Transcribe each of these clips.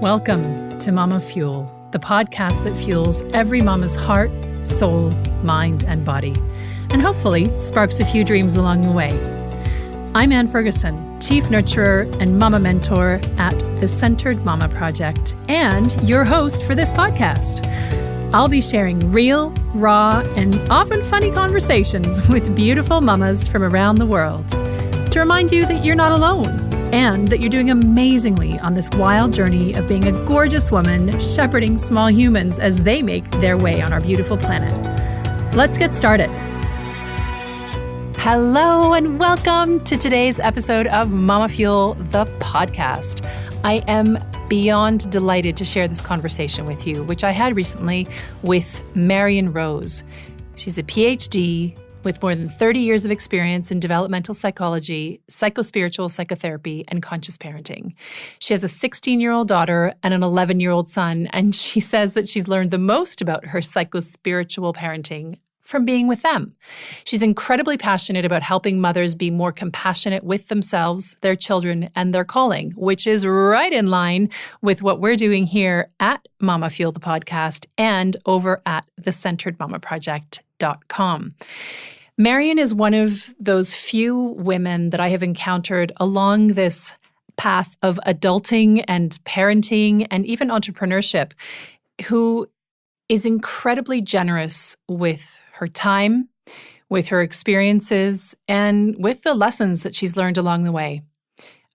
Welcome to MamaFuel, the podcast that fuels every mama's heart, soul, mind, and body, and hopefully sparks a few dreams along the way. I'm Anne Ferguson, Chief Nurturer and Mama Mentor at the Centered Mama Project, and your host for this podcast. I'll be sharing real, raw, and often funny conversations with beautiful mamas from around the world to remind you that you're not alone and that you're doing amazingly on this wild journey of being a gorgeous woman shepherding small humans as they make their way on our beautiful planet. Let's get started. Hello and welcome to today's episode of MamaFuel, the podcast. I am beyond delighted to share this conversation with you, which I had recently with Marion Rose. She's a PhD with more than 30 years of experience in developmental psychology, psychospiritual psychotherapy, and conscious parenting. She has a 16-year-old daughter and an 11-year-old son, and she says that she's learned the most about her psychospiritual parenting from being with them. She's incredibly passionate about helping mothers be more compassionate with themselves, their children, and their calling, which is right in line with what we're doing here at MamaFuel, the podcast, and over at thecenteredmamaproject.com. Marion is one of those few women that I have encountered along this path of adulting and parenting and even entrepreneurship who is incredibly generous with her time, with her experiences, and with the lessons that she's learned along the way.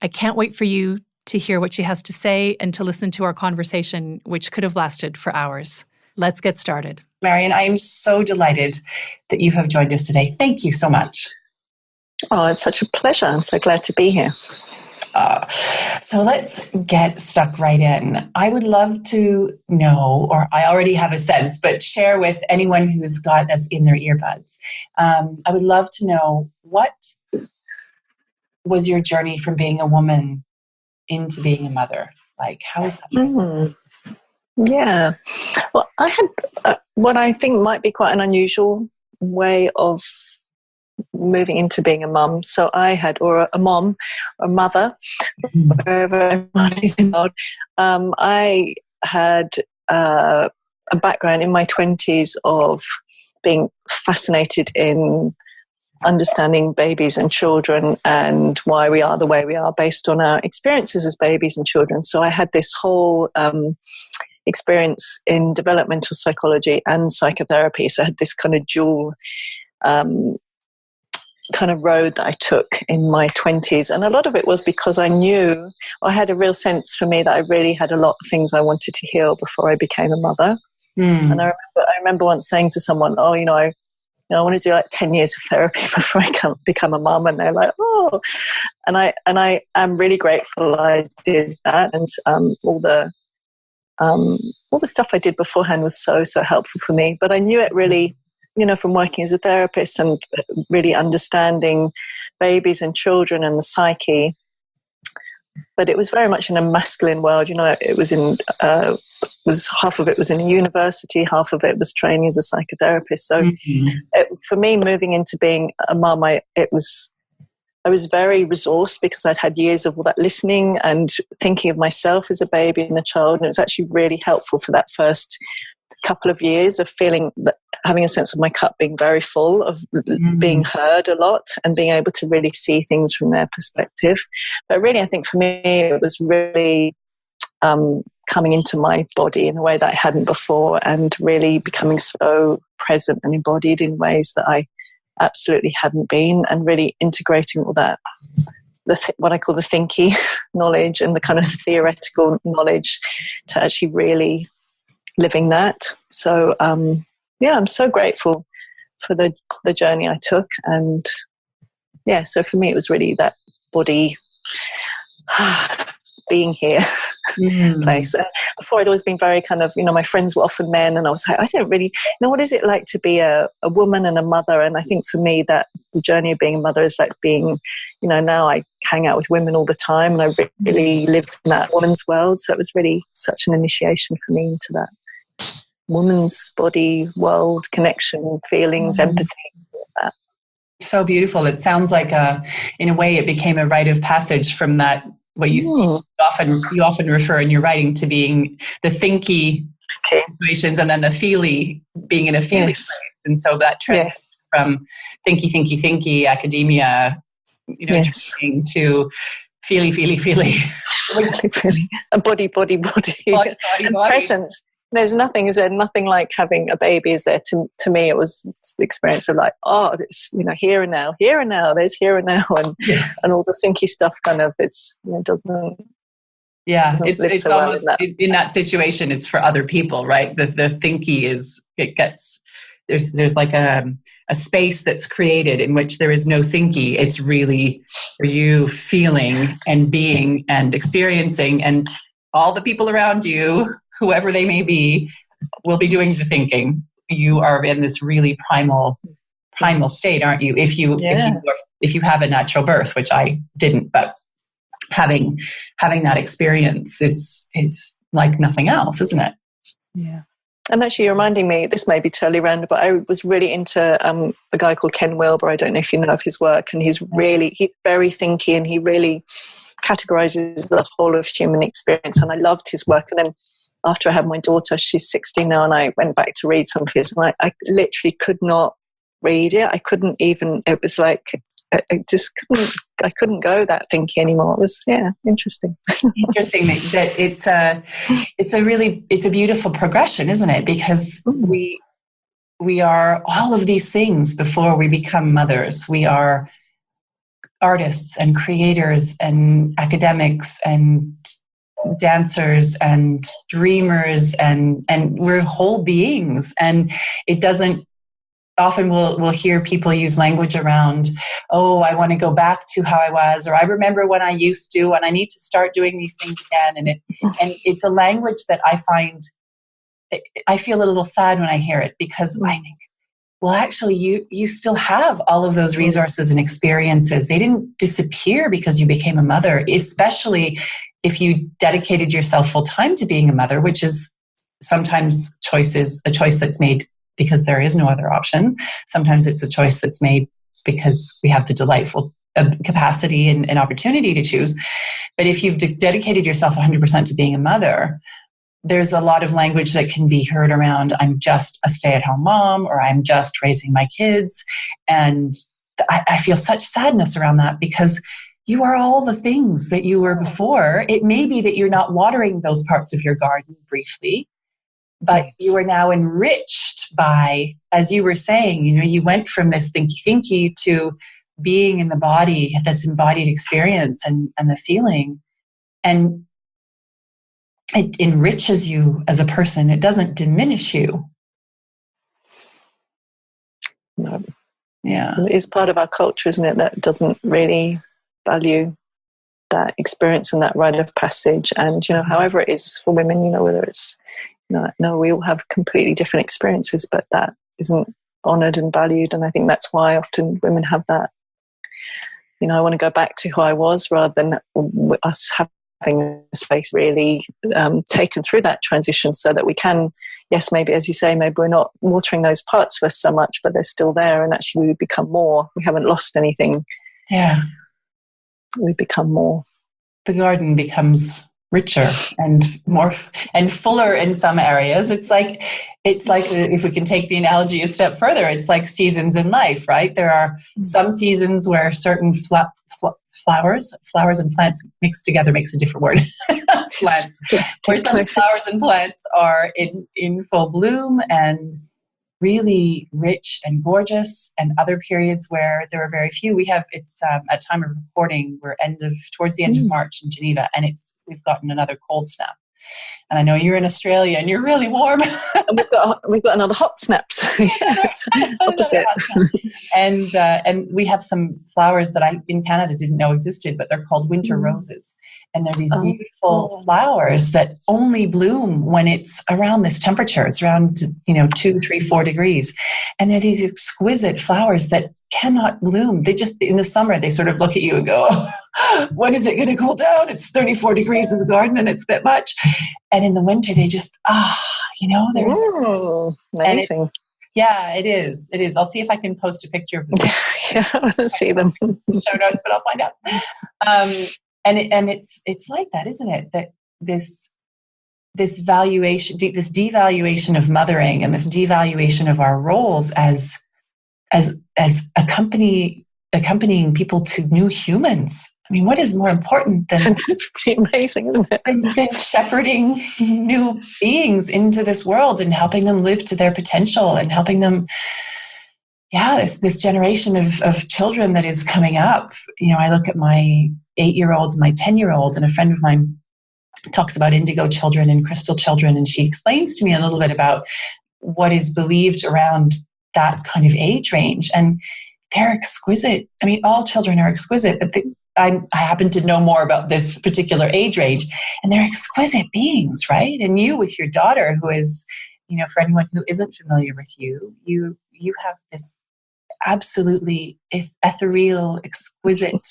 I can't wait for you to hear what she has to say and to listen to our conversation, which could have lasted for hours. Let's get started. Marion, I am so delighted that you have joined us today. Thank you so much. Oh, it's such a pleasure. I'm so glad to be here. So let's get stuck right in. I would love to know, or I already have a sense, but share with anyone who's got us in their earbuds. I would love to know, what was your journey from being a woman into being a mother? Like, how was that? Yeah. Well, I had what I think might be quite an unusual way of moving into being a mum. So I had, or a mom, a mother, wherever everyone is in the world. I had a background in my 20s of being fascinated in understanding babies and children and why we are the way we are based on our experiences as babies and children. So I had this whole experience in developmental psychology and psychotherapy. So I had this kind of dual kind of road that I took in my 20s. And a lot of it was because I knew, I had a real sense for me that I really had a lot of things I wanted to heal before I became a mother. And I remember once saying to someone, I want to do like 10 years of therapy before I can become a mum. And they're like, oh. And I am really grateful I did that. And all the stuff I did beforehand was so helpful for me. But I knew it really, from working as a therapist and really understanding babies and children and the psyche. But it was very much in a masculine world. It was half of it was in a university, half of it was training as a psychotherapist. So for me, moving into being a mum, I was very resourced because I'd had years of all that listening and thinking of myself as a baby and a child. And it was actually really helpful for that first couple of years of feeling that, having a sense of my cup being very full, of being heard a lot and being able to really see things from their perspective. But really, I think for me, it was really coming into my body in a way that I hadn't before and really becoming so present and embodied in ways that I absolutely hadn't been, and really integrating all that, what I call the thinkI knowledge and the kind of theoretical knowledge to actually really living that. So I'm so grateful for the journey I took. And so for me it was really that body being here place. Before I'd always been very kind of, my friends were often men, and I was like, I don't really know, what is it like to be a woman and a mother? And I think for me that the journey of being a mother is like being, now I hang out with women all the time and I really live in that woman's world. So it was really such an initiation for me into that woman's body, world, connection, feelings, empathy, all that. So beautiful. It sounds like in a way it became a rite of passage from that what you often refer in your writing to being the thinky situations, and then the feely, being in a feely place. And so that transition from thinky academia, to feely. And body. And presence. There's nothing like having a baby, is there? To me, it was the experience of like, it's, here and now, there's here and now, and all the thinky stuff kind of, it's, doesn't. Yeah, it's so almost in that situation, it's for other people, right? The thinky there's like a space that's created in which there is no thinky. It's really for you feeling and being and experiencing, and all the people around you, whoever they may be, will be doing the thinking. You are in this really primal state, aren't you? If you have a natural birth, which I didn't, but having that experience is like nothing else, isn't it? Yeah. And actually, you're reminding me, this may be totally random, but I was really into a guy called Ken Wilber. I don't know if you know of his work, and he's very thinky, and he really categorizes the whole of human experience, and I loved his work. And then after I had my daughter, she's 16 now, and I went back to read some of his, and I literally could not read it. I couldn't even, it was like, I couldn't go that thinky anymore. It was, interesting. Interesting that it's a beautiful progression, isn't it? Because we are all of these things before we become mothers. We are artists and creators and academics and dancers and dreamers, and we're whole beings. And it doesn't, often we'll hear people use language around, I want to go back to how I was, or I remember when I used to, and I need to start doing these things again. And it's a language that I feel a little sad when I hear it, because I think, well, actually, you still have all of those resources and experiences. They didn't disappear because you became a mother, especially if you dedicated yourself full time to being a mother, which is sometimes a choice that's made because there is no other option. Sometimes it's a choice that's made because we have the delightful capacity and opportunity to choose. But if you've dedicated yourself 100% to being a mother, there's a lot of language that can be heard around, I'm just a stay-at-home mom, or I'm just raising my kids. And I feel such sadness around that, because you are all the things that you were before. It may be that you're not watering those parts of your garden briefly, but you are now enriched by, as you were saying, you went from this thinky to being in the body, this embodied experience and the feeling. And it enriches you as a person. It doesn't diminish you. No. Yeah. It is part of our culture, isn't it, that doesn't really value that experience and that rite of passage. And, however it is for women, whether it's, no, we all have completely different experiences, but that isn't honoured and valued. And I think that's why often women have that, I want to go back to who I was, rather than us having a space really taken through that transition, so that we can, yes, maybe, as you say, maybe we're not watering those parts of us so much, but they're still there, and actually we become more. We haven't lost anything. Yeah. We become more. The garden becomes richer and more and fuller in some areas. It's like if we can take the analogy a step further, it's like seasons in life, right? There are some seasons where certain flowers and plants mixed together makes a different word. Plants. Where some flowers and plants are in full bloom and really rich and gorgeous, and other periods where there are very few. It's at time of recording, we're towards the end of March in Geneva, and we've gotten another cold snap. And I know you're in Australia and you're really warm. And we've got another hot snap. So it's opposite. And we have some flowers that I in Canada didn't know existed, but they're called winter roses. And they're these beautiful flowers that only bloom when it's around this temperature. It's around 2, 3, 4 degrees. And they're these exquisite flowers that cannot bloom. They just, in the summer, they sort of look at you and go, when is it going to cool down? It's 34 degrees in the garden and it's a bit much. And in the winter, they just, they're amazing. It is. It is. I'll see if I can post a picture of them. Yeah, I want to see them. Show notes, but I'll find out. And it's like that, isn't it? That this valuation, this devaluation of mothering, and this devaluation of our roles as accompanying people to new humans. I mean, what is more important than it's pretty amazing, isn't it? Than shepherding new beings into this world and helping them live to their potential and helping them, this generation of children that is coming up. I look at my 8-year-olds and my 10-year-olds, and a friend of mine talks about indigo children and crystal children, and she explains to me a little bit about what is believed around that kind of age range. And they're exquisite. I mean, all children are exquisite, but I happen to know more about this particular age range, and they're exquisite beings, right? And you, with your daughter, who is, for anyone who isn't familiar with you, you have this absolutely ethereal, exquisite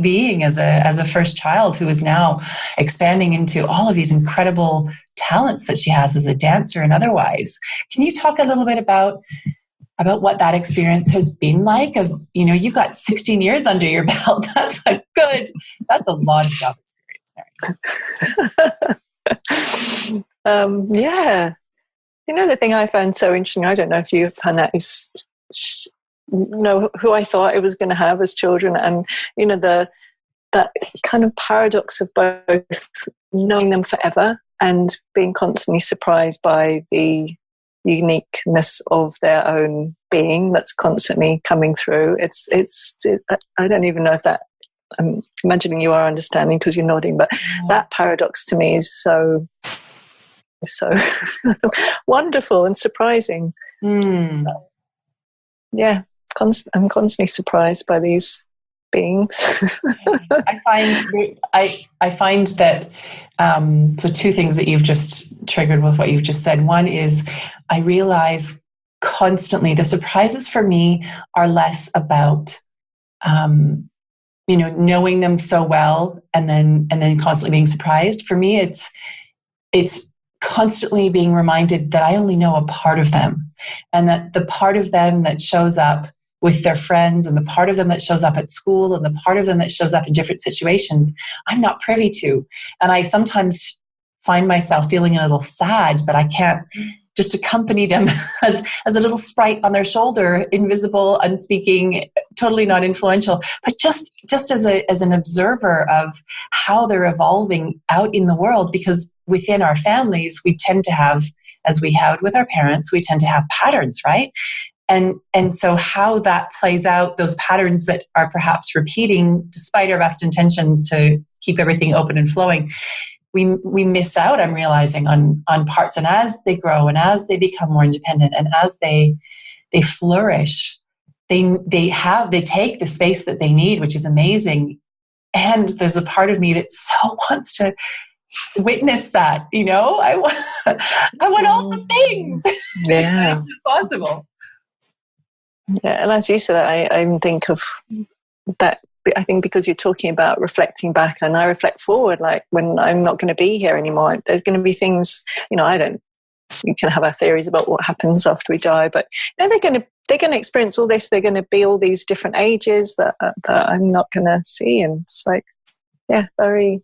being as a first child, who is now expanding into all of these incredible talents that she has as a dancer and otherwise. Can you talk a little bit about what that experience has been like? Of, you've got 16 years under your belt. That's a lot of job experience, Marion. Yeah. The thing I found so interesting, I don't know if you found that, is who I thought I was going to have as children, and that kind of paradox of both knowing them forever and being constantly surprised by the uniqueness of their own being that's constantly coming through. I don't even know if that, I'm imagining you are understanding because you're nodding, but that paradox to me is so wonderful and surprising. So, I'm constantly surprised by these beings. I find that so two things that you've just triggered with what you've just said. One is, I realize constantly the surprises for me are less about knowing them so well and then constantly being surprised. For me, it's constantly being reminded that I only know a part of them, and that the part of them that shows up with their friends, and the part of them that shows up at school, and the part of them that shows up in different situations, I'm not privy to. And I sometimes find myself feeling a little sad that I can't just accompany them as a little sprite on their shoulder, invisible, unspeaking, totally not influential, but just as an observer of how they're evolving out in the world. Because within our families, we tend to have, as we had with our parents, we tend to have patterns, right? And so how that plays out, those patterns that are perhaps repeating despite our best intentions to keep everything open and flowing, we miss out, I'm realizing, on parts. And as they grow and as they become more independent and as they flourish, they take the space that they need, which is amazing. And there's a part of me that so wants to witness that, I want all the things. Yeah. It's impossible. Yeah, and as you said, I think of that. I think because you're talking about reflecting back, and I reflect forward, like when I'm not going to be here anymore, there's going to be things, we can have our theories about what happens after we die, but they're going to experience all this. They're going to be all these different ages that I'm not going to see, and it's like, very.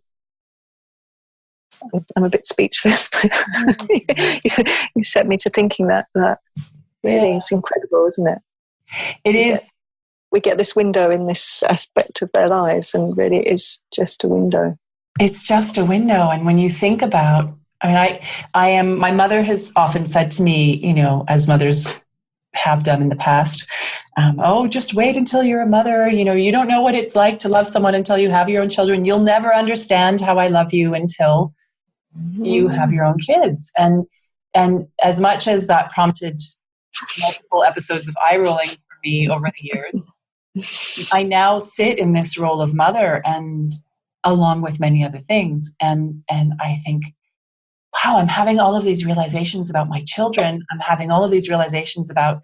I'm a bit speechless, but you set me to thinking that really is incredible, isn't it? It is. We get this window in this aspect of their lives, and really it is just a window. It's just a window. And when you think about, my mother has often said to me, as mothers have done in the past, just wait until you're a mother. You don't know what it's like to love someone until you have your own children. You'll never understand how I love you until you have your own kids. And as much as that prompted multiple episodes of eye rolling for me over the years, I now sit in this role of mother, and along with many other things. And I think, wow, I'm having all of these realizations about my children. I'm having all of these realizations about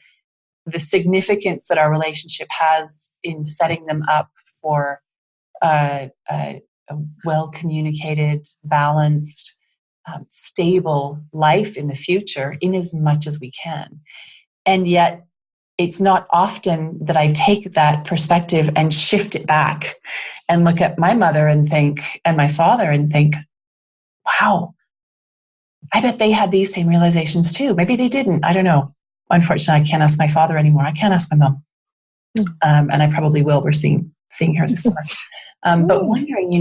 the significance that our relationship has in setting them up for a well-communicated, balanced, stable life in the future, in as much as we can. And yet, it's not often that I take that perspective and shift it back and look at my mother and my father and think, wow, I bet they had these same realizations too. Maybe they didn't. I don't know. Unfortunately, I can't ask my father anymore. I can't ask my mom. And I probably will. We're seeing her this summer. But wondering,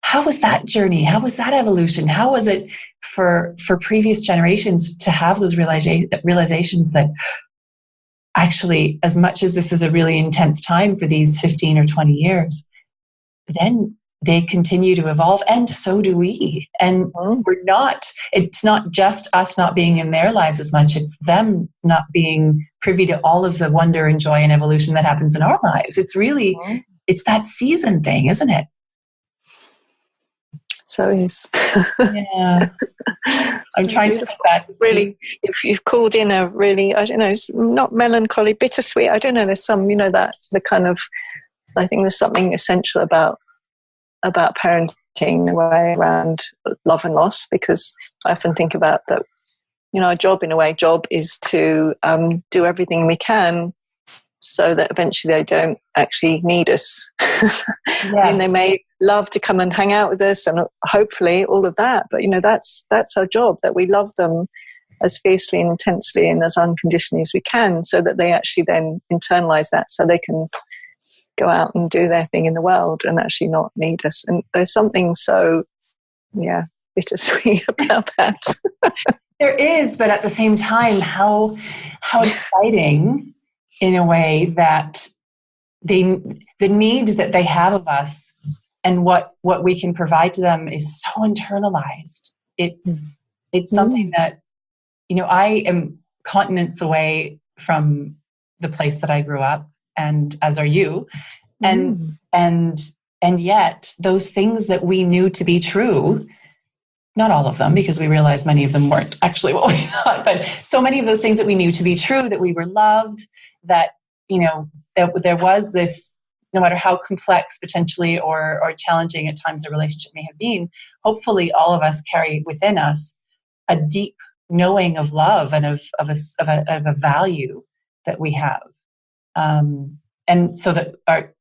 how was that journey? How was that evolution? How was it for previous generations to have those realizations that actually, as much as this is a really intense time for these 15 or 20 years, then they continue to evolve, and so do we. And it's not just us not being in their lives as much, it's them not being privy to all of the wonder and joy and evolution that happens in our lives. It's really, it's that season thing, isn't it? So is. Yeah. I'm trying to think back. Really, if you've called in a really, I don't know, it's not melancholy, bittersweet. I don't know, there's some, that the kind of, I think there's something essential about parenting in a way around love and loss, because I often think about that, our job is to do everything we can so that eventually they don't actually need us. Yes. I mean, they may love to come and hang out with us and hopefully all of that, but that's our job, that we love them as fiercely and intensely and as unconditionally as we can, so that they actually then internalize that, so they can go out and do their thing in the world and actually not need us. And there's something so, bittersweet about that. There is, but at the same time, how exciting in a way that the need that they have of us and what we can provide to them is so internalized. It's something that, I am continents away from the place that I grew up, and as are you. And yet those things that we knew to be true, not all of them, because we realized many of them weren't actually what we thought, but so many of those things that we knew to be true, that we were loved, that, that there was this, no matter how complex potentially or challenging at times a relationship may have been, hopefully all of us carry within us a deep knowing of love and of a value that we have. And so that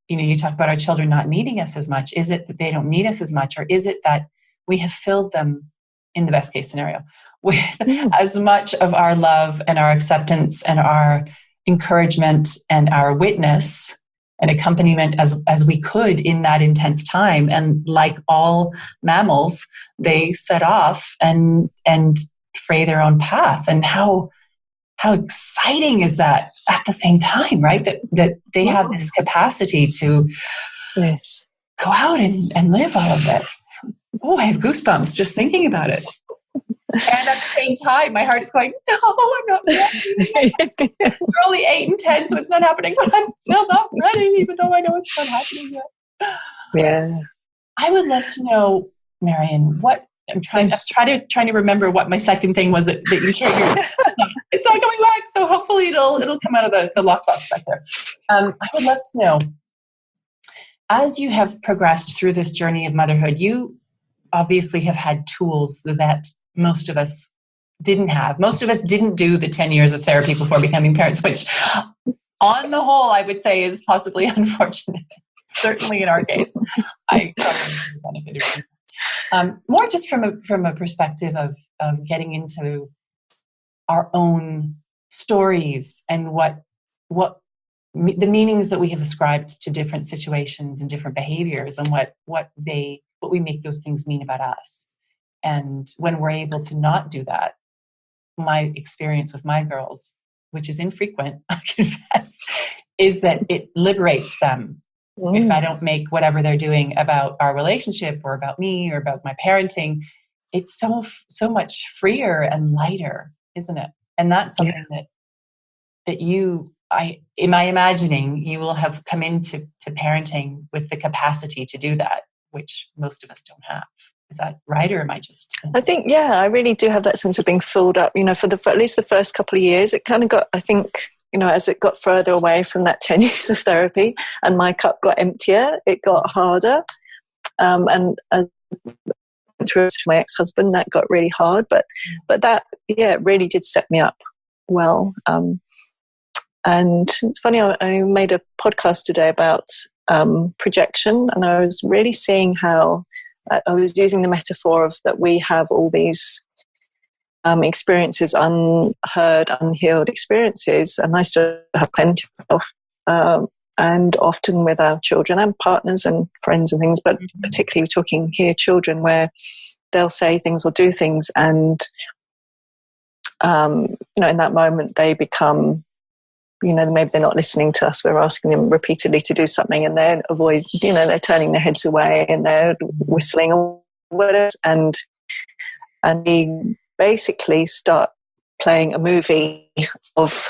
you talk about our children not needing us as much. Is it that they don't need us as much, or is it that we have filled them, in the best case scenario, with as much of our love and our acceptance and our encouragement and our witness and accompaniment as we could in that intense time? And like all mammals, they set off and fray their own path. And how exciting is that at the same time, right? That they have this capacity to go out and live all of this. Oh, I have goosebumps just thinking about it. And at the same time, my heart is going, no, I'm not ready. We're only 8 and 10, so it's not happening, but I'm still not ready, even though I know it's not happening yet. Yeah. I would love to know, Marion, I'm trying to remember what my second thing was that you triggered. It's not coming back, so hopefully it'll come out of the lockbox back there. I would love to know, as you have progressed through this journey of motherhood, you obviously have had tools that most of us didn't have. Most of us didn't do the 10 years of therapy before becoming parents, which on the whole, I would say is possibly unfortunate. Certainly in our case, I probably benefited from it. More just from a perspective of getting into our own stories and what the meanings that we have ascribed to different situations and different behaviors, and what we make those things mean about us. And when we're able to not do that, my experience with my girls, which is infrequent, I confess, is that it liberates them. If I don't make whatever they're doing about our relationship or about me or about my parenting, it's so much freer and lighter, isn't it? And that's something that in my imagining, you will have come into parenting with the capacity to do that, which most of us don't have. Is that right, or am I just? I think, I really do have that sense of being filled up. For at least the first couple of years, it kind of got, I think, as it got further away from that 10 years of therapy and my cup got emptier, it got harder. And through my ex-husband, that got really hard. But that, it really did set me up well. And it's funny, I made a podcast today about projection, and I was really seeing how I was using the metaphor of that we have all these experiences, unheard, unhealed experiences, and I still have plenty of and often with our children and partners and friends and things, but particularly we're talking here children, where they'll say things or do things, and in that moment they become, maybe they're not listening to us. We're asking them repeatedly to do something, and they're they're turning their heads away and they're whistling or whatever, and they basically start playing a movie of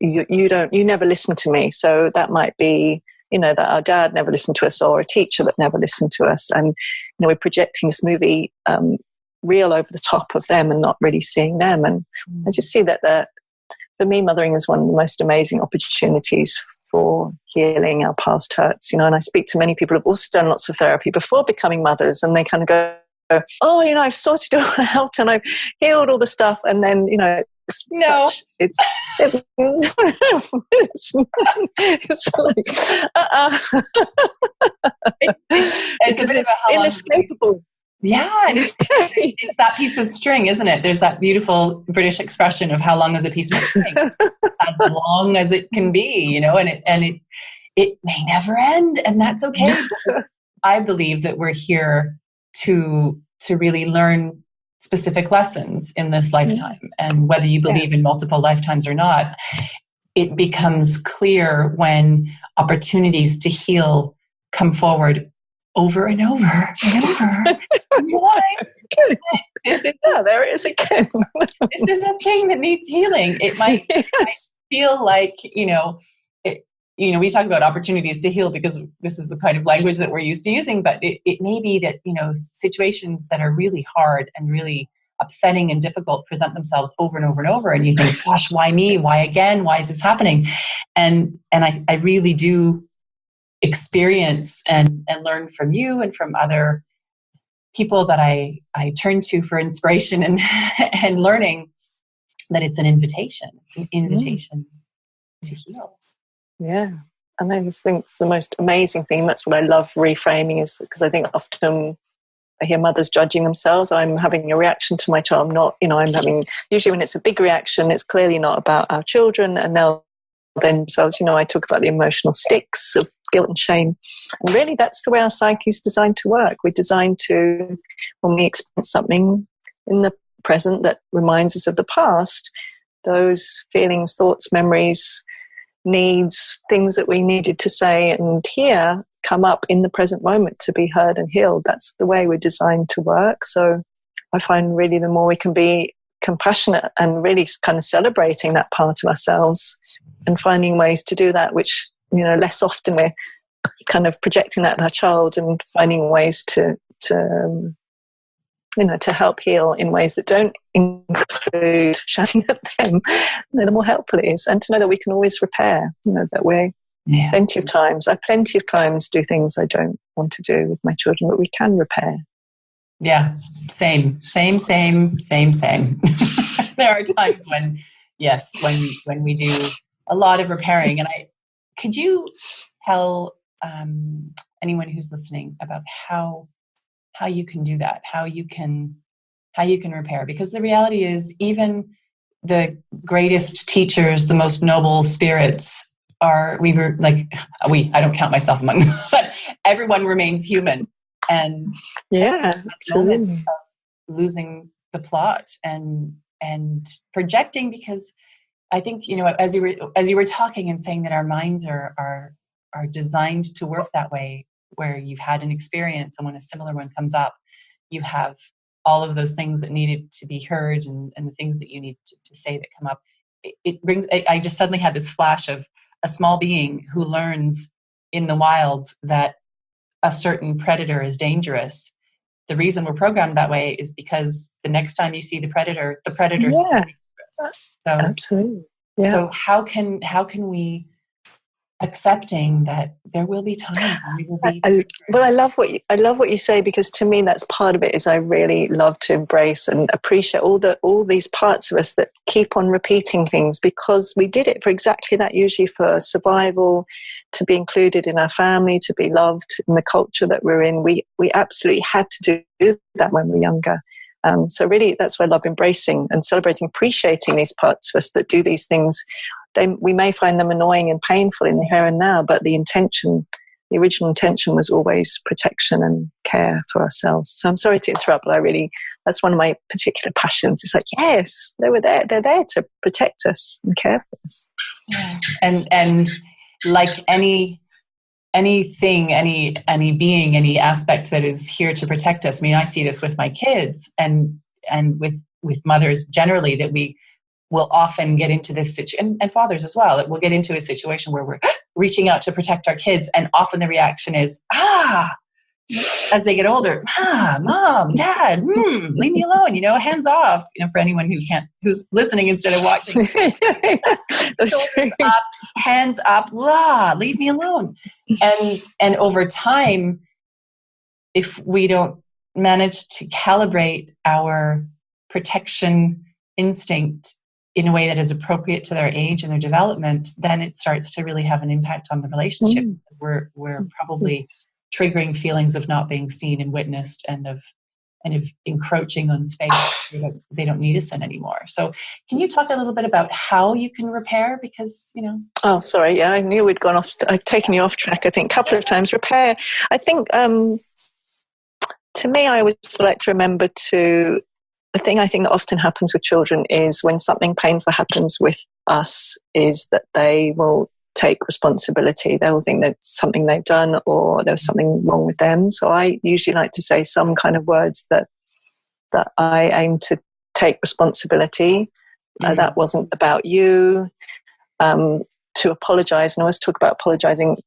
you never listen to me. So that might be that our dad never listened to us, or a teacher that never listened to us, and we're projecting this movie real over the top of them and not really seeing them. And I just see that for me, mothering is one of the most amazing opportunities for healing our past hurts. And I speak to many people who've also done lots of therapy before becoming mothers, and they kind of go, oh, I've sorted it all out and I've healed all the stuff, and then it's like it's a bit of a inescapable. Yeah, and it's that piece of string, isn't it? There's that beautiful British expression of how long is a piece of string? As long as it can be, and it may never end, and that's okay. I believe that we're here to really learn specific lessons in this lifetime, and whether you believe in multiple lifetimes or not, it becomes clear when opportunities to heal come forward over and over and over. There it is again. This is a thing that needs healing. It might feel like, we talk about opportunities to heal because this is the kind of language that we're used to using, but it may be that, situations that are really hard and really upsetting and difficult present themselves over and over and over. And you think, gosh, why me? Why again? Why is this happening? And I really do experience and learn from you and from other people that I turn to for inspiration and learning, that it's an invitation. It's an invitation to heal. Yeah. And I just think it's the most amazing thing. That's what I love reframing, is because I think often I hear mothers judging themselves. I'm having a reaction to my child. I'm not, I'm having, usually when it's a big reaction, it's clearly not about our children, and they'll themselves, I talk about the emotional sticks of guilt and shame. And really that's the way our psyche is designed to work. We're designed to, when we experience something in the present that reminds us of the past, those feelings, thoughts, memories, needs, things that we needed to say and hear come up in the present moment to be heard and healed. That's the way we're designed to work. So I find really the more we can be compassionate and really kind of celebrating that part of ourselves and finding ways to do that, which, less often we're kind of projecting that in our child, and finding ways to help heal in ways that don't include shouting at them, the more helpful it is. And to know that we can always repair, that we're plenty of times do things I don't want to do with my children, but we can repair. Yeah, same. There are times when we do a lot of repairing. And could you tell anyone who's listening about how you can do that, how you can repair? Because the reality is, even the greatest teachers, the most noble spirits I don't count myself among them, but everyone remains human. And absolutely, of losing the plot and projecting, because I think, as you were talking and saying that our minds are designed to work that way, where you've had an experience and when a similar one comes up, you have all of those things that needed to be heard and the things that you need to say that come up. I just suddenly had this flash of a small being who learns in the wild that a certain predator is dangerous. The reason we're programmed that way is because the next time you see the predator is still dangerous. So absolutely. Yeah. So how can we accepting that there will be times when we will be. I love what you say, because to me that's part of it. Is I really love to embrace and appreciate all these parts of us that keep on repeating things, because we did it for exactly that, usually for survival, to be included in our family, to be loved in the culture that we're in. We absolutely had to do that when we were younger. So really, that's why I love embracing and celebrating, appreciating these parts of us that do these things. We may find them annoying and painful in the here and now, but the original intention was always protection and care for ourselves. So I'm sorry to interrupt, but that's one of my particular passions. It's like, yes, they're there to protect us and care for us. Yeah. And like anything, any being, any aspect that is here to protect us. I mean, I see this with my kids and with mothers generally, that we will often get into this situation, and fathers as well, that we'll get into a situation where we're reaching out to protect our kids, and often the reaction is, as they get older, mom, dad, leave me alone, hands off, for anyone who's listening instead of watching. Shoulders up, hands up, leave me alone. And over time, if we don't manage to calibrate our protection instinct in a way that is appropriate to their age and their development, then it starts to really have an impact on the relationship, because we're probably triggering feelings of not being seen and witnessed, and of encroaching on space. They don't need us in anymore. So can you talk a little bit about how you can repair? Because, Oh, sorry. Yeah, I knew we'd gone off. I'd taken you off track, I think, a couple of times. Repair. I think, to me, I always like to remember the thing I think that often happens with children is when something painful happens with us, is that they will take responsibility. They will think that something they've done or there's something wrong with them. So I usually like to say some kind of words that I aim to take responsibility. That wasn't about you. To apologize, and I always talk about apologizing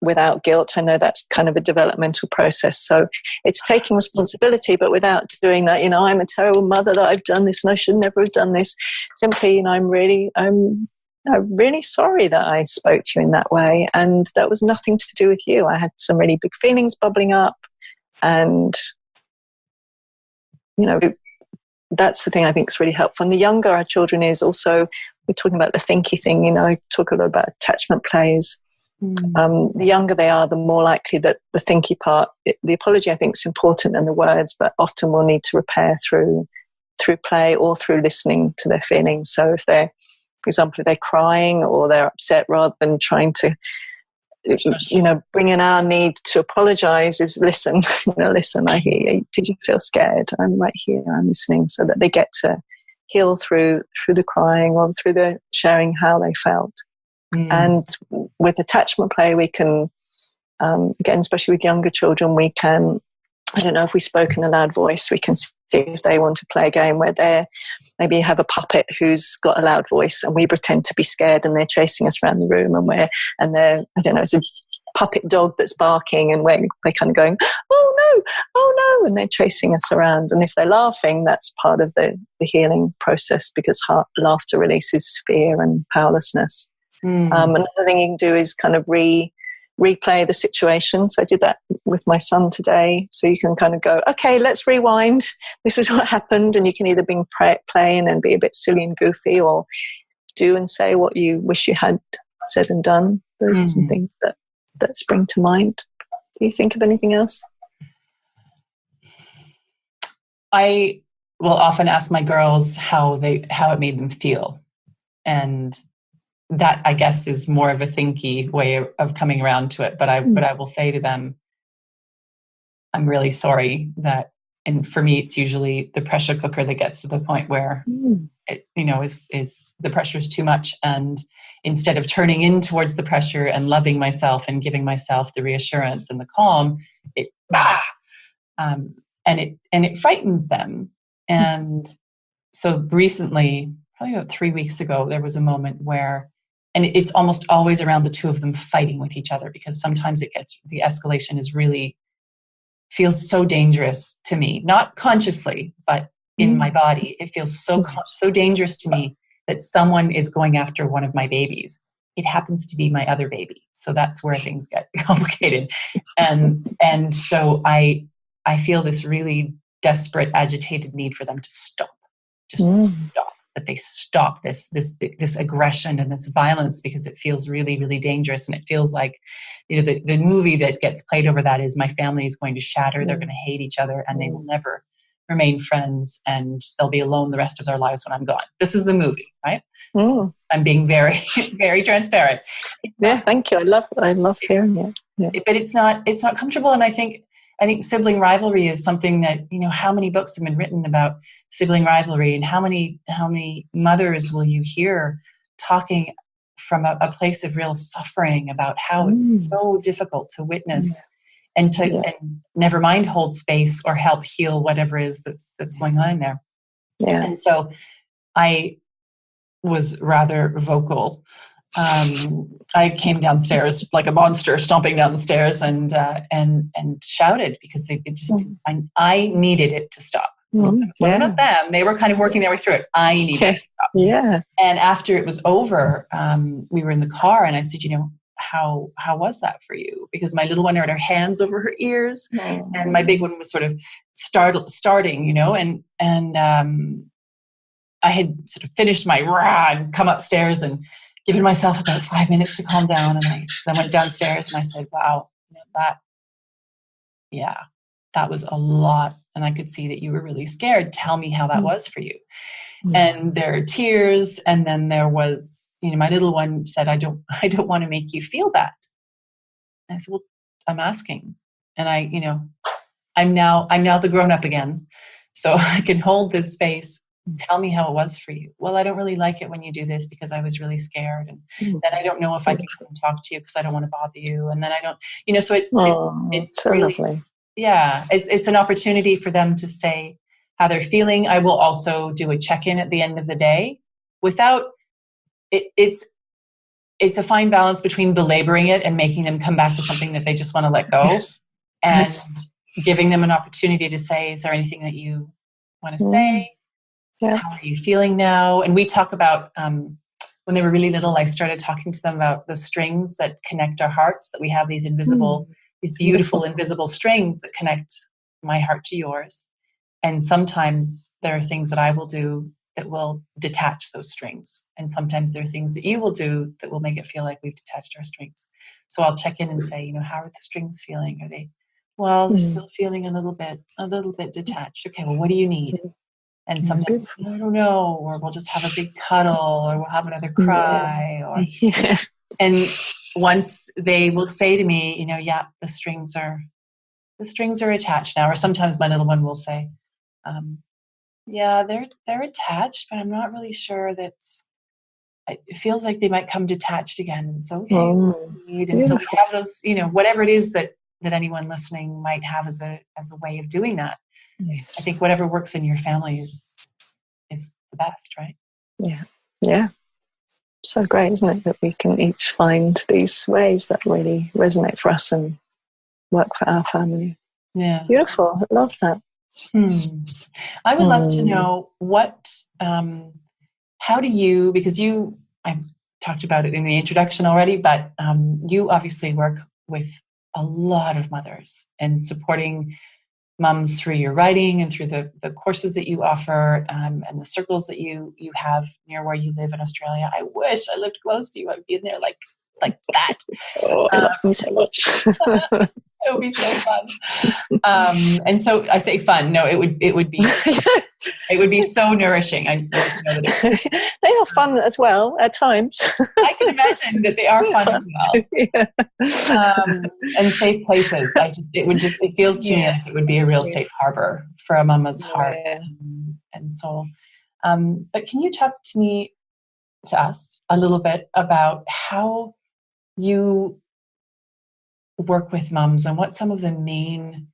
without guilt. I know that's kind of a developmental process. So it's taking responsibility, but without doing that, I'm a terrible mother, that I've done this and I should never have done this. Simply, I'm really sorry that I spoke to you in that way. And that was nothing to do with you. I had some really big feelings bubbling up. And, that's the thing I think is really helpful. And the younger our children is also, we're talking about the thinkI thing, I talk a lot about attachment plays. The younger they are, the more likely that the thinkI part, the apology I think is important, and the words, but often we'll need to repair through play or through listening to their feelings. So if they're, for example, if they're crying or they're upset, rather than trying to, bring in our need to apologize, is listen, listen, I hear you. Did you feel scared? I'm right here, I'm listening, so that they get to heal through the crying or through the sharing how they felt. And with attachment play, we can, again, especially with younger children, we can, I don't know, if we spoke in a loud voice, we can see if they want to play a game where they maybe have a puppet who's got a loud voice, and we pretend to be scared and they're chasing us around the room, and they're, I don't know, it's a puppet dog that's barking, and we're kind of going, oh no, and they're chasing us around. And if they're laughing, that's part of the healing process, because laughter releases fear and powerlessness. Another thing you can do is kind of replay the situation. So I did that with my son today. So you can kind of go, okay, let's rewind. This is what happened. And you can either be playing and be a bit silly and goofy, or do and say what you wish you had said and done. Those are some things that spring to mind. Do you think of anything else? I will often ask my girls how it made them feel. And that, I guess, is more of a thinkI way of coming around to it. But I will say to them, I'm really sorry that, and for me, it's usually the pressure cooker that gets to the point where it, is the pressure is too much. And instead of turning in towards the pressure and loving myself and giving myself the reassurance and the calm, it frightens them. And so recently, probably about 3 weeks ago, there was a moment where, and it's almost always around the two of them fighting with each other, because sometimes the escalation is really, feels so dangerous to me, not consciously, but in my body. It feels so dangerous to me that someone is going after one of my babies. it happens to be my other baby. So that's where things get complicated. And so I feel this really desperate, agitated need for them to stop, just stop, that they stop this aggression and this violence, because it feels really, really dangerous. And it feels like, the movie that gets played over that is my family is going to shatter. They're going to hate each other and they will never remain friends, and they'll be alone the rest of their lives when I'm gone. This is the movie, right? I'm being very, very transparent. Thank you. I love hearing it. Yeah. But it's not comfortable. And I think sibling rivalry is something that, how many books have been written about sibling rivalry, and how many mothers will you hear talking from a place of real suffering about how it's so difficult to witness and never mind hold space or help heal whatever is that's going on in there. Yeah. And so I was rather vocal. I came downstairs like a monster, stomping down the stairs and shouted, because I needed it to stop. Not them. They were kind of working their way through it. I needed it to stop. Yeah. And after it was over, we were in the car, and I said, how was that for you? Because my little one had her hands over her ears, and my big one was sort of starting, and I had sort of finished my rah and come upstairs and given myself about 5 minutes to calm down. And I then went downstairs and I said, wow, that was a lot. And I could see that you were really scared. Tell me how that was for you. And there are tears. And then there was, my little one said, I don't want to make you feel bad. And I said, well, I'm asking. And I'm now the grown up again. So I can hold this space. Tell me how it was for you. Well, I don't really like it when you do this because I was really scared. And then I don't know if I can come and talk to you because I don't want to bother you. And then I don't, so it's so really lovely. Yeah, it's an opportunity for them to say how they're feeling. I will also do a check-in at the end of the day without it. It's a fine balance between belaboring it and making them come back to something that they just want to let go, and giving them an opportunity to say, is there anything that you want to say? Yeah. How are you feeling now? And we talk about, when they were really little, I started talking to them about the strings that connect our hearts, that we have these these beautiful invisible strings that connect my heart to yours. And sometimes there are things that I will do that will detach those strings. And sometimes there are things that you will do that will make it feel like we've detached our strings. So I'll check in and say, how are the strings feeling? Are they, well, they're still feeling a little bit detached. Okay, well, what do you need? And sometimes I don't know, or we'll just have a big cuddle, or we'll have another cry, and once they will say to me, the strings are attached now. Or sometimes my little one will say, they're attached, but I'm not really sure it feels like they might come detached again. And so, and so we have those, whatever it is that anyone listening might have as a way of doing that. Yes. I think whatever works in your family is the best, right? Yeah. Yeah. So great, isn't it, that we can each find these ways that really resonate for us and work for our family. Yeah. Beautiful. I love that. I would love to know how do you, because I talked about it in the introduction already, but you obviously work with a lot of mothers and supporting mums through your writing and through the courses that you offer, and the circles that you have near where you live in Australia. I wish I lived close to you. I'd be in there like that. Oh, I love them so much. It would be so fun. And so I say fun. No, it would be it would be so nourishing. I need to know that they are fun as well at times. I can imagine that they are fun as well. And safe places. It feels to me like it would be a real safe harbor for a mama's heart and soul. But can you talk to us a little bit about how you work with mums and what some of the main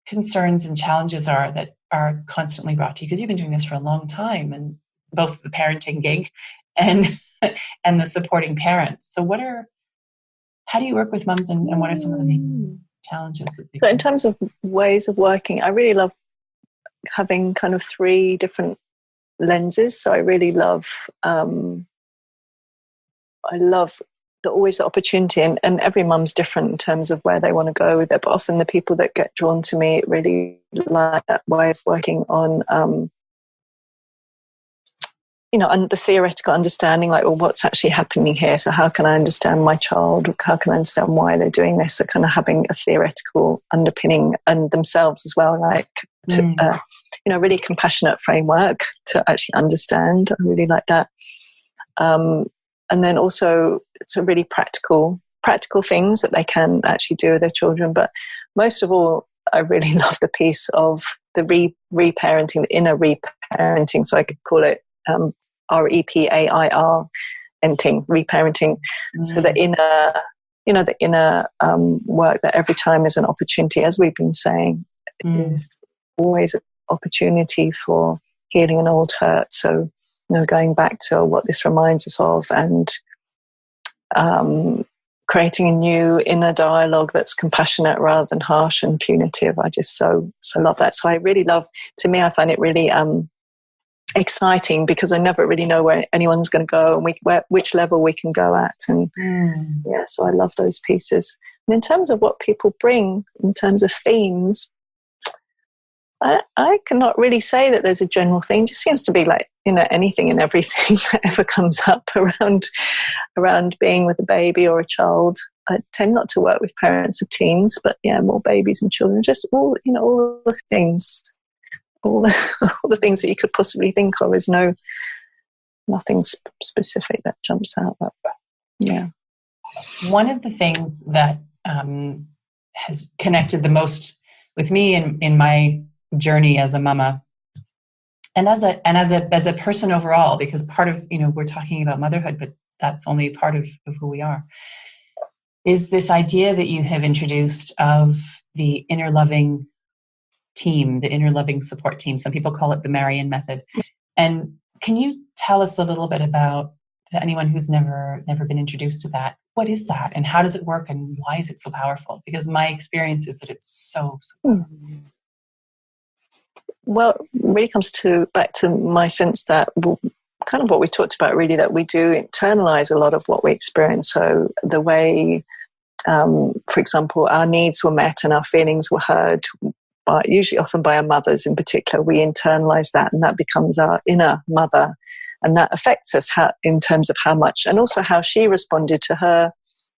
concerns and challenges are that are constantly brought to you? Because you've been doing this for a long time, and both the parenting gig and the supporting parents. So how do you work with mums, and what are some of the main challenges? So in terms of ways of working, I really love having kind of 3 different lenses. So I really love love always the opportunity, and every mum's different in terms of where they want to go with it, but often the people that get drawn to me really like that way of working on and the theoretical understanding, like, well, what's actually happening here? So how can I understand my child? How can I understand why they're doing this? So kind of having a theoretical underpinning, and themselves as well, like to, really compassionate framework to actually understand. I really like that. And then also some really practical things that they can actually do with their children. But most of all, I really love the piece of the reparenting, the inner reparenting. So I could call it REPAIR reparenting. So the inner work, that every time is an opportunity, as we've been saying, is always an opportunity for healing an old hurt. So going back to what this reminds us of, and creating a new inner dialogue that's compassionate rather than harsh and punitive. I just so love that. So I really love, to me, I find it really exciting, because I never really know where anyone's going to go and which level we can go at. And so I love those pieces. And in terms of what people bring, in terms of themes, I cannot really say that there's a general thing. It just seems to be like, anything and everything that ever comes up around being with a baby or a child. I tend not to work with parents of teens, but more babies and children. Just all the things, all the things that you could possibly think of. There's nothing specific that jumps out. But one of the things that has connected the most with me in my journey as a mama, and as a person overall, because part of we're talking about motherhood, but that's only part of who we are, is this idea that you have introduced of the inner loving team, the inner loving support team. Some people call it the Marion method. And can you tell us a little bit about, to anyone who's never been introduced to that, what is that and how does it work and why is it so powerful? Because my experience is that it's so powerful. Well, it really comes back to my sense that kind of what we talked about, really, that we do internalize a lot of what we experience. So the way, for example, our needs were met and our feelings were heard, usually often by our mothers in particular, we internalize that, and that becomes our inner mother. And that affects us in terms of how much, and also how she responded to her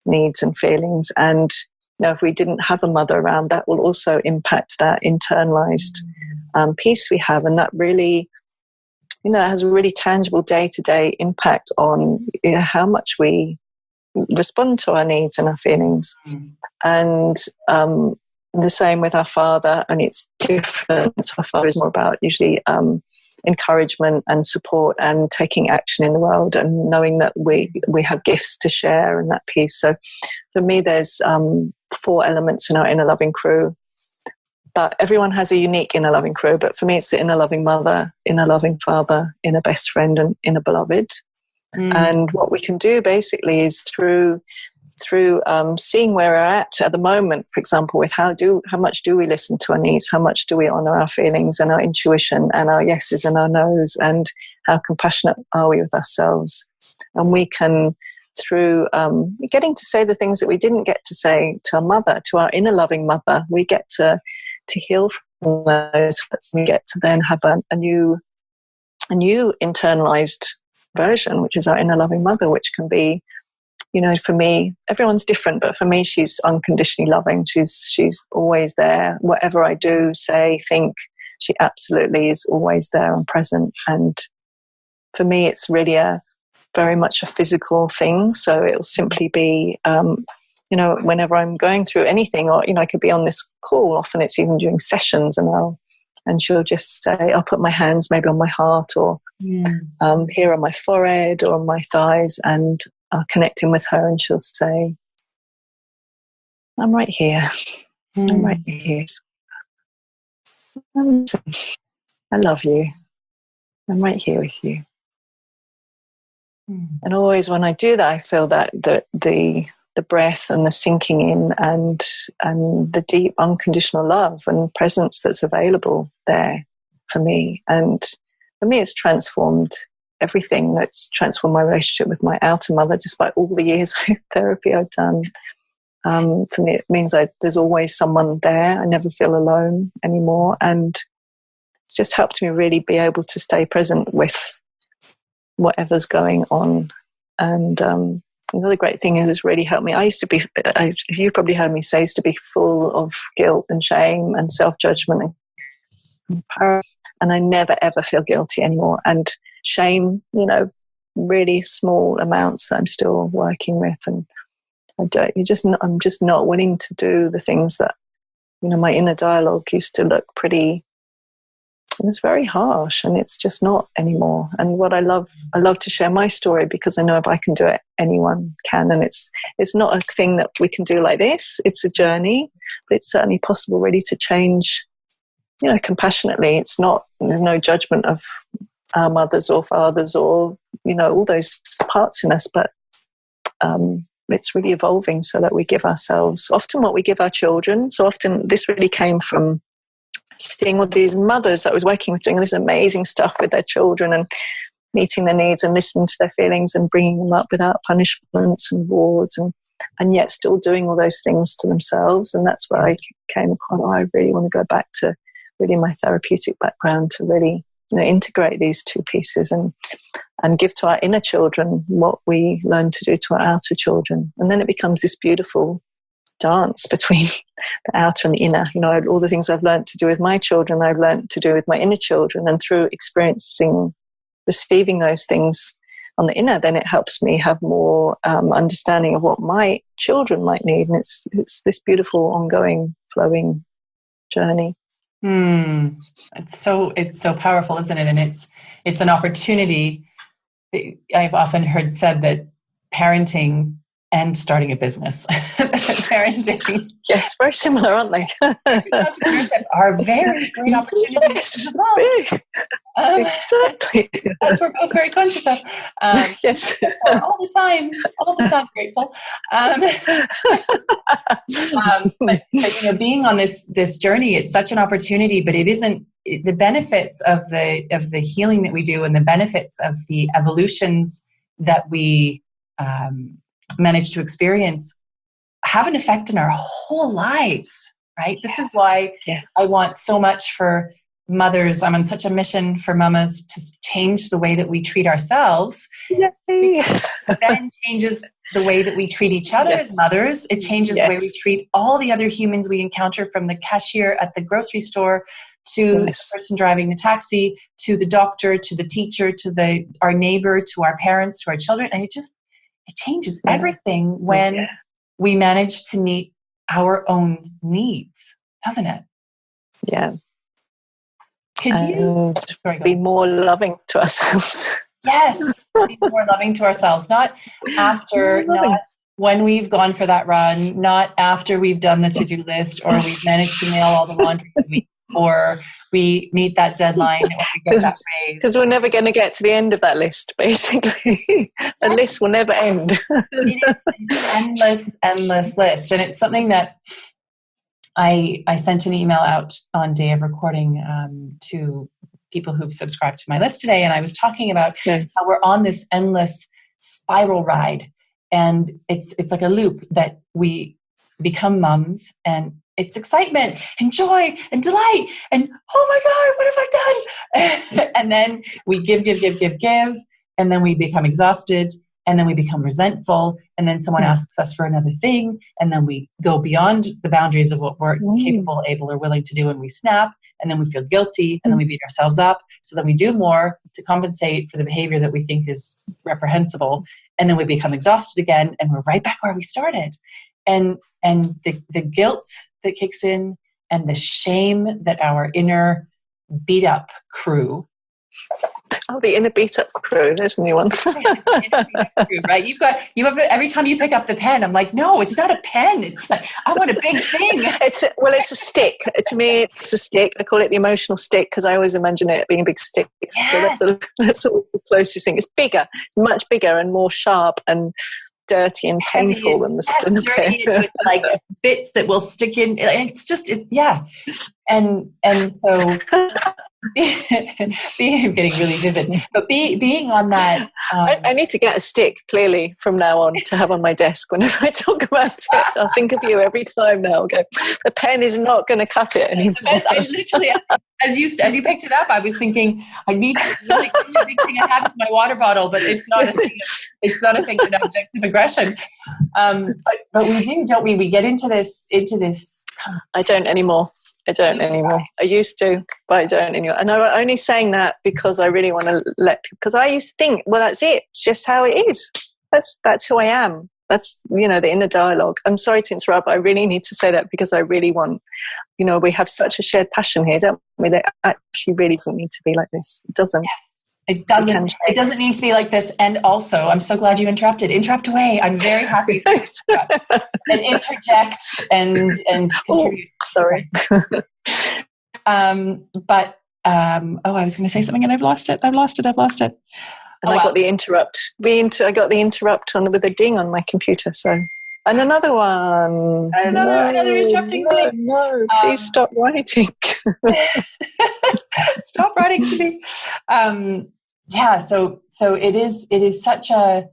needs and feelings. And if we didn't have a mother around, that will also impact that internalized piece we have. And that really, has a really tangible day-to-day impact on how much we respond to our needs and our feelings. And the same with our father, and it's different. So our father is more about usually encouragement and support and taking action in the world, and knowing that we have gifts to share, and that piece. So for me, there's 4 elements in our inner loving crew, but everyone has a unique inner loving crew. But for me, it's the inner loving mother, inner loving father, inner best friend, and inner beloved. And what we can do basically is through seeing where we're at the moment, for example, with how much do we listen to our needs, how much do we honor our feelings and our intuition and our yeses and our nos, and how compassionate are we with ourselves. And we can, through getting to say the things that we didn't get to say to our mother, to our inner loving mother, we get to heal from those. We get to then have a new internalized version, which is our inner loving mother, which can be, for me, everyone's different, but for me, she's unconditionally loving. She's always there. Whatever I do, say, think, she absolutely is always there and present. And for me, it's really very much a physical thing. So it'll simply be, whenever I'm going through anything, or, I could be on this call, often it's even during sessions, and she'll just say, I'll put my hands maybe on my heart, or here on my forehead or on my thighs, and connecting with her, and she'll say, I'm right here. I'm right here. I love you. I'm right here with you. And always when I do that, I feel that the breath and the sinking in, and the deep unconditional love and presence that's available there for me. And for me, it's transformed everything that's transformed my relationship with my outer mother, despite all the years of therapy I've done. For me, it means there's always someone there. I never feel alone anymore. And it's just helped me really be able to stay present with whatever's going on. And another great thing is it's really helped me. I used to be, you probably heard me say, I used to be full of guilt and shame and self-judgment and I never ever feel guilty anymore. And shame, really small amounts that I'm still working with, and I'm just not willing to do the things that, my inner dialogue used to look pretty, it was very harsh, and it's just not anymore. And what I love to share my story, because I know if I can do it, anyone can. And it's not a thing that we can do like this. It's a journey, but it's certainly possible really to change, compassionately. There's no judgment of our mothers or fathers or, all those parts in us, but it's really evolving so that we give ourselves often what we give our children. So often this really came from seeing all these mothers that I was working with doing this amazing stuff with their children and meeting their needs and listening to their feelings and bringing them up without punishments and rewards, and yet still doing all those things to themselves. And that's where I came upon, I really want to go back to really my therapeutic background to really integrate these two pieces and give to our inner children what we learn to do to our outer children. And then it becomes this beautiful dance between the outer and the inner. All the things I've learned to do with my children, I've learned to do with my inner children, and through receiving those things on the inner, then it helps me have more understanding of what my children might need. And it's this beautiful, ongoing, flowing journey. It's so powerful, isn't it? And it's an opportunity. I've often heard said that parenting and starting a business, parenting, yes, very similar, aren't they? are very great opportunities as well. Exactly. As we're both very conscious of. Yes, all the time grateful. But being on this journey, it's such an opportunity, but it isn't. The benefits of the healing that we do, and the benefits of the evolutions that we manage to experience, have an effect in our whole lives, right? This is why I want so much for mothers. I'm on such a mission for mamas to change the way that we treat ourselves. Then changes the way that we treat each other as mothers. It changes the way we treat all the other humans we encounter, from the cashier at the grocery store to the person driving the taxi, to the doctor, to the teacher, to our neighbor, to our parents, to our children. And it changes everything when we manage to meet our own needs, doesn't it? Yeah. Could you be more loving to ourselves? Yes, be more loving to ourselves. Not when we've gone for that run, not after we've done the to-do list, or we've managed to mail all the laundry for the week, or we meet that deadline, or we get that raise. Because we're never going to get to the end of that list, basically. The list will never end. It is an endless list. And it's something that I sent an email out on day of recording to people who've subscribed to my list today. And I was talking about how we're on this endless spiral ride. And it's like a loop that we become mums, and it's excitement and joy and delight and, oh my God, what have I done? And then we give. And then we become exhausted, and then we become resentful. And then someone asks us for another thing. And then we go beyond the boundaries of what we're capable, able, or willing to do. And we snap, and then we feel guilty, and then we beat ourselves up. So then we do more to compensate for the behavior that we think is reprehensible. And then we become exhausted again, and we're right back where we started. And the guilt that kicks in, and the shame that our inner beat up crew. Oh, the inner beat up crew. There's a new one. Right? You have every time you pick up the pen, I'm like, no, it's not a pen. It's like, I want a big thing. It's a stick. To me, it's a stick. I call it the emotional stick, because I always imagine it being a big stick. Yes. So that's always the closest thing. It's bigger, much bigger, and more sharp and dirty and painful than the dirty pen. With like bits that will stick in. It's just. And so I'm getting really vivid, but being on that. I need to get a stick, clearly, from now on to have on my desk whenever I talk about it. I'll think of you every time now. Okay, the pen is not going to cut it anymore. I literally, as you picked it up, I was thinking, I need to, the only big thing I have is my water bottle, but it's not a thing. It's not a thing of objective aggression. But we do, don't we? We get into this. I don't anymore. I used to, but I don't anymore. And I'm only saying that because I really want to let people, because I used to think, well, that's it. It's just how it is. That's who I am. That's, the inner dialogue. I'm sorry to interrupt, but I really need to say that because I really want, we have such a shared passion here, don't we? That actually really doesn't need to be like this. It doesn't. Yes. It doesn't. It doesn't need to be like this. And also, I'm so glad you interrupted. Interrupt away. I'm very happy for you to interrupt and interject and contribute. Sorry. But I was going to say something and I've lost it. And I got the interrupt. I got the interrupt on with a ding on my computer. So, and another one. Another interrupting thing. No, please stop writing. Stop writing to me. So it is such a,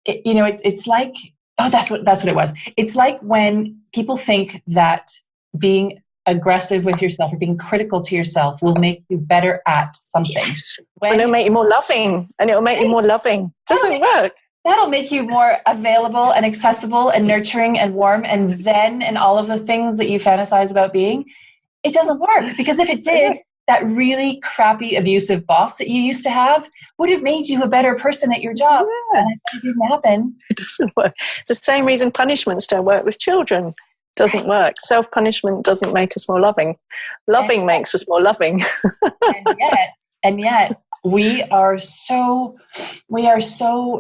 it's like, that's what it was. It's like when people think that being aggressive with yourself or being critical to yourself will make you better at something. Yes. And it'll make you more loving. Doesn't work. That'll make you more available and accessible and nurturing and warm and zen and all of the things that you fantasize about being. It doesn't work, because if it did, that really crappy abusive boss that you used to have would have made you a better person at your job. Yeah. And it didn't happen. It doesn't work. It's the same reason punishments don't work with children. Doesn't work. Self-punishment doesn't make us more loving. Loving makes us more loving. and yet we are so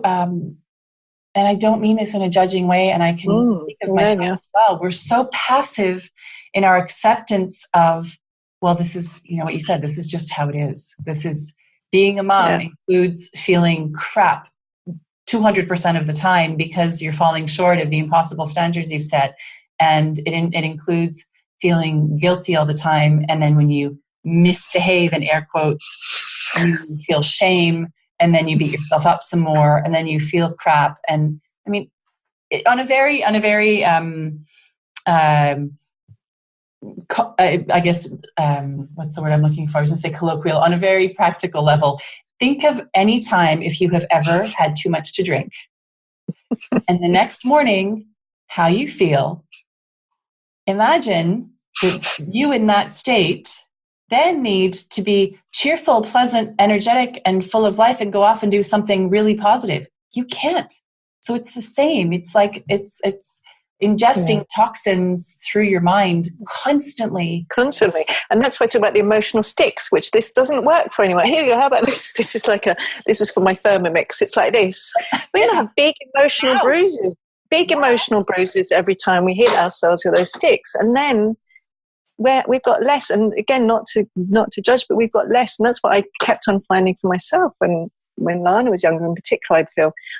and I don't mean this in a judging way, and I can think of myself as well. We're so passive in our acceptance of, well, this is, what you said, this is just how it is. This is, being a mom includes feeling crap 200% of the time because you're falling short of the impossible standards you've set. And it includes feeling guilty all the time. And then when you misbehave, in air quotes, you feel shame, and then you beat yourself up some more, and then you feel crap. And I mean, on a very I guess, what's the word I'm looking for? I was going to say colloquial. On a very practical level, think of any time if you have ever had too much to drink, and the next morning, how you feel. Imagine that you in that state then need to be cheerful, pleasant, energetic, and full of life and go off and do something really positive. You can't. So it's the same. It's like it's ingesting toxins through your mind constantly. And that's why I talk about the emotional sticks, which this doesn't work for anyone. Here you go. How about this? This is for my Thermomix. It's like this. We're going to have big emotional bruises. Emotional bruises every time we hit ourselves with those sticks. And then we've got less, and again, not to judge, but we've got less. And that's what I kept on finding for myself when Lana was younger in particular.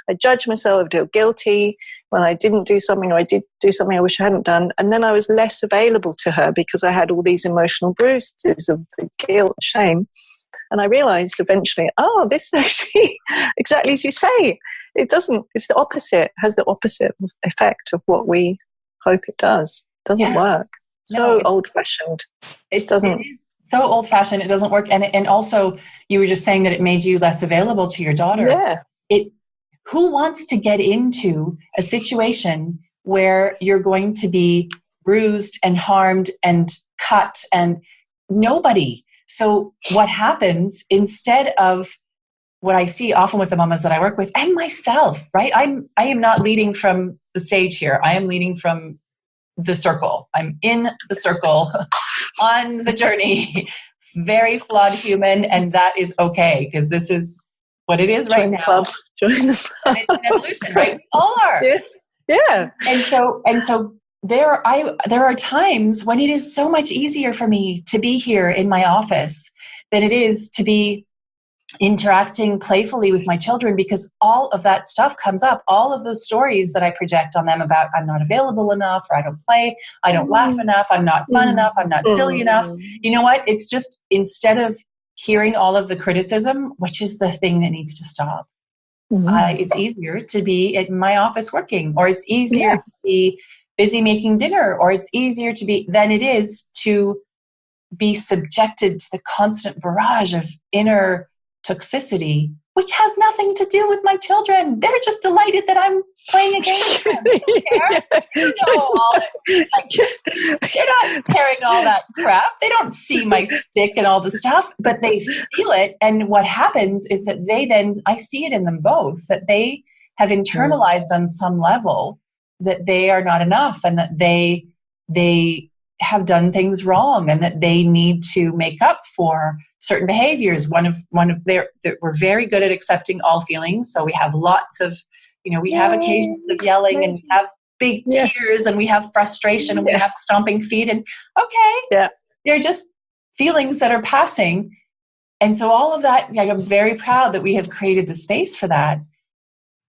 I'd judge myself, I'd feel guilty when I didn't do something, or I did do something I wish I hadn't done. And then I was less available to her because I had all these emotional bruises of the guilt, shame. And I realized eventually, this is actually exactly as you say. It doesn't, it's the opposite, it has the opposite effect of what we hope it does. It doesn't work. So old-fashioned. It doesn't. So old-fashioned, it doesn't work. And also, you were just saying that it made you less available to your daughter. Yeah. Who wants to get into a situation where you're going to be bruised and harmed and cut? And nobody. So what happens, instead of what I see often with the mamas that I work with, and myself, right? I am not leading from the stage here. I am leading from the circle. I'm in the circle on the journey. Very flawed human, and that is okay, because this is what it is right now. Join the club. And it's an evolution, right? We all are. Yes. Yeah. And so there are times when it is so much easier for me to be here in my office than it is to be interacting playfully with my children, because all of that stuff comes up. All of those stories that I project on them about I'm not available enough, or I don't play, I don't laugh enough, I'm not fun enough, I'm not silly enough. You know what? It's just, instead of hearing all of the criticism, which is the thing that needs to stop, it's easier to be in my office working, or it's easier to be busy making dinner, or it's easier to be than it is to be subjected to the constant barrage of inner toxicity, which has nothing to do with my children. They're just delighted that I'm playing a game with them. They don't care. They don't know all that. They're not carrying all that crap. They don't see my stick and all the stuff, but they feel it. And what happens is that they then, I see it in them both, that they have internalized on some level that they are not enough, and that they have done things wrong, and that they need to make up for certain behaviors. One of we're very good at accepting all feelings. So we have lots of, we have occasions of yelling, and we have big tears, and we have frustration, and we have stomping feet, and they're just feelings that are passing. And so all of that, I'm very proud that we have created the space for that.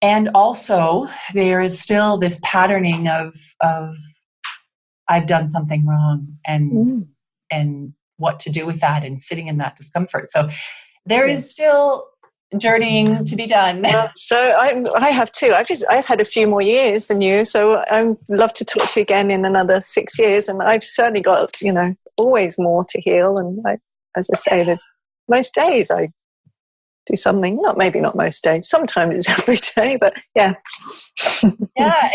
And also there is still this patterning of I've done something wrong, and what to do with that, and sitting in that discomfort. So there is still journeying to be done. So I have too. I've had a few more years than you, so I'd love to talk to you again in another 6 years. And I've certainly got, always more to heal. And as I say, there's most days I do something. Maybe not most days. Sometimes it's every day, but yeah.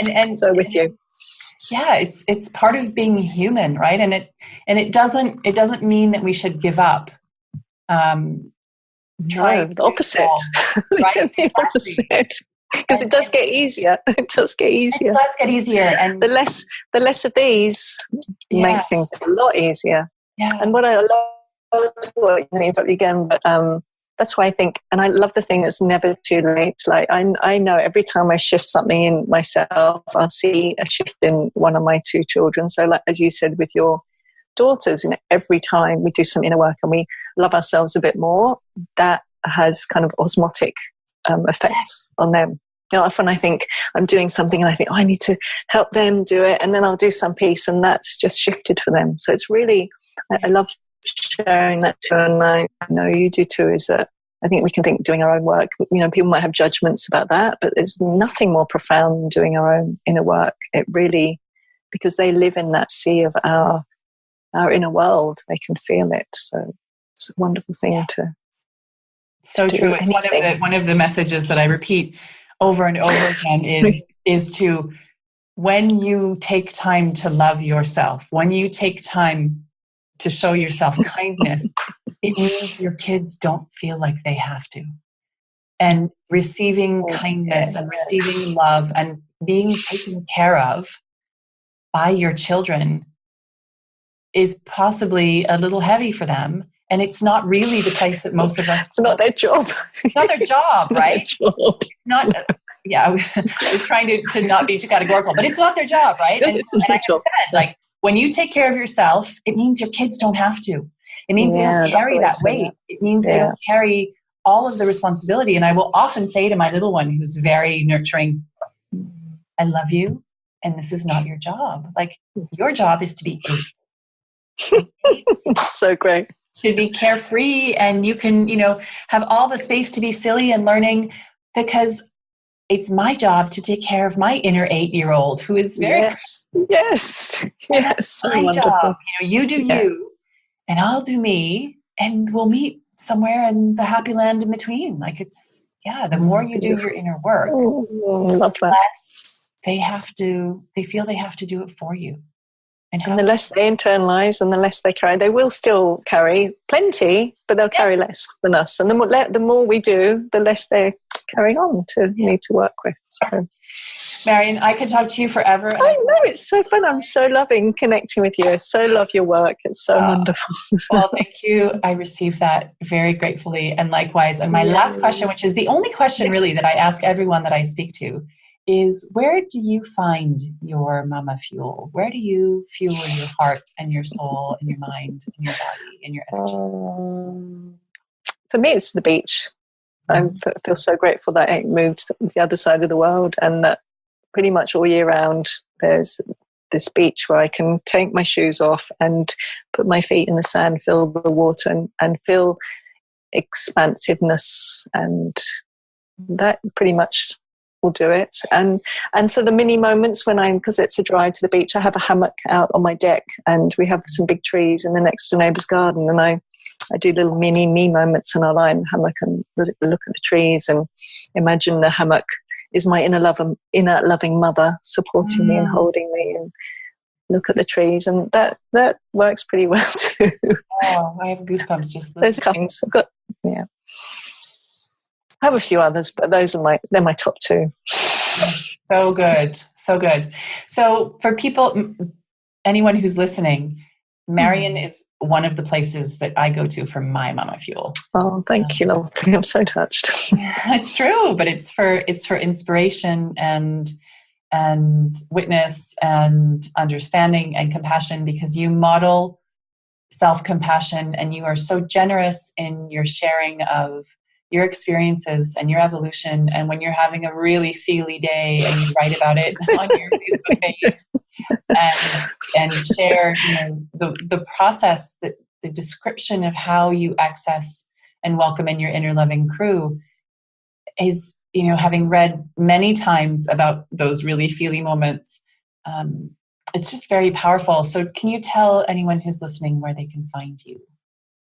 And so with you. Yeah, it's part of being human, right? And it doesn't mean that we should give up. No, the opposite. Right? The opposite. Because it does get easier. It does get easier. It does get easier, and the less of these makes things a lot easier. Yeah. And what I love, again, but that's why I think, and I love the thing that's never too late. Like I know every time I shift something in myself, I'll see a shift in one of my two children. So like, as you said, with your daughters, every time we do some inner work and we love ourselves a bit more, that has kind of osmotic effects on them. Often I think I'm doing something and I think, I need to help them do it. And then I'll do some piece and that's just shifted for them. So it's really, I love sharing that too, and I know you do too, is that I think we can think doing our own work, people might have judgments about that, but there's nothing more profound than doing our own inner work. It really, because they live in that sea of our inner world, they can feel it. So it's a wonderful thing to so do. True. It's one of the messages that I repeat over and over again is to, when you take time to love yourself, when you take time to show yourself kindness, it means your kids don't feel like they have to. And receiving kindness and receiving love and being taken care of by your children is possibly a little heavy for them. And it's not really the place that most of us... It's not their job. It's not their job, right? Their job. It's not... I was trying to not be too categorical, but it's not their job, right? And like I said, when you take care of yourself, it means your kids don't have to. It means they don't carry that weight. It means they don't carry all of the responsibility. And I will often say to my little one, who's very nurturing, I love you, and this is not your job. Your job is to be 8. So great. Should be carefree, and you can, have all the space to be silly and learning, because it's my job to take care of my inner 8-year-old who is very... Yes. So my job. You do you, and I'll do me, and we'll meet somewhere in the happy land in between. The more you do your inner work, I love that. less they feel they have to do it for you. And the less they internalize and the less they carry, they will still carry plenty, but they'll carry less than us. And the more we do, the less they're carrying on to need to work with. So, Marion, I could talk to you forever. I know, it's so fun. I'm so loving connecting with you. I so love your work. It's so wonderful. Well, thank you. I received that very gratefully, and likewise. And my last question, which is the only question really that I ask everyone that I speak to, is where do you find your mama fuel? Where do you fuel your heart and your soul and your mind and your body and your energy? for me, it's the beach. I feel so grateful that I moved to the other side of the world, and that pretty much all year round there's this beach where I can take my shoes off and put my feet in the sand, feel the water, and feel expansiveness, and that pretty much will do it. And for the mini moments because it's a drive to the beach, I have a hammock out on my deck, and we have some big trees in the next door neighbour's garden, and I do little mini me moments, and I lie in the hammock and look at the trees and imagine the hammock is my inner loving mother supporting me and holding me, and look at the trees, and that works pretty well too. Oh, I have goosebumps just listening. There's a couple. I've got, I have a few others, but they're my top two. So good. So for people, anyone who's listening, Marion is one of the places that I go to for my Mama Fuel. Oh, thank you, lovely. I'm so touched. It's true, but it's for inspiration and witness and understanding and compassion, because you model self-compassion and you are so generous in your sharing of your experiences and your evolution. And when you're having a really feely day and you write about it on your Facebook page and share, the process, the description of how you access and welcome in your inner loving crew is, having read many times about those really feely moments, it's just very powerful. So can you tell anyone who's listening where they can find you?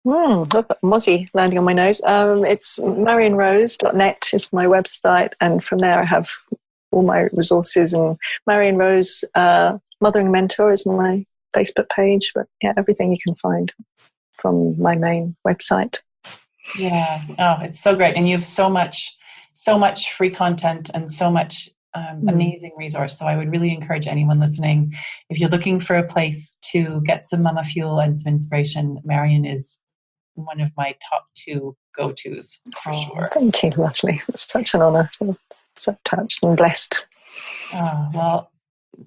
I've got Mozzie landing on my nose. It's marionrose.net is my website, and from there I have all my resources, and Marion Rose Mothering Mentor is my Facebook page. But everything you can find from my main website. Yeah. Oh, it's so great. And you have so much free content and so much amazing resource. So I would really encourage anyone listening, if you're looking for a place to get some Mama Fuel and some inspiration, Marion is one of my top two go-tos for sure. Thank you, lovely. It's such an honour. I'm so touched and blessed. Oh, well,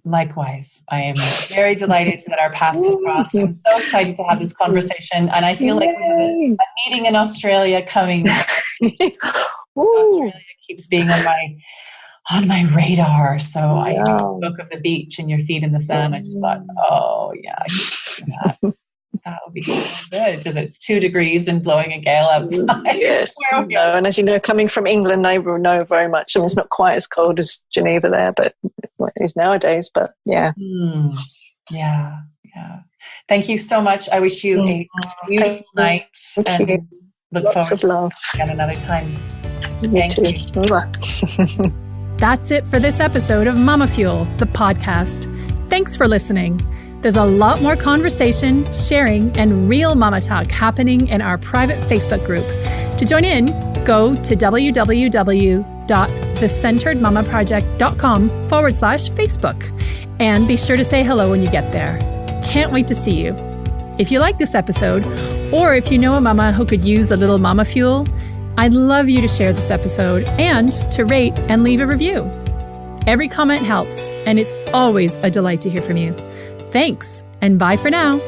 likewise. I am very delighted that our paths have crossed. I'm so excited to have this conversation, and I feel like we have a meeting in Australia coming. Australia keeps being on my radar. So I spoke of the beach and your feet in the sand. I just thought, I can do that. That would be so good, because it's 2 degrees and blowing a gale outside. Yes, and as you know, coming from England, I know very much. I mean, it's not quite as cold as Geneva there, but it is nowadays. But yeah. Thank you so much. I wish you a beautiful night, and look Lots forward of love. to again another time. Thank you. That's it for this episode of Mama Fuel, the podcast. Thanks for listening. There's a lot more conversation, sharing, and real mama talk happening in our private Facebook group. To join in, go to www.thecenteredmamaproject.com/Facebook and be sure to say hello when you get there. Can't wait to see you. If you like this episode, or if you know a mama who could use a little Mama Fuel, I'd love you to share this episode and to rate and leave a review. Every comment helps, and it's always a delight to hear from you. Thanks, and bye for now.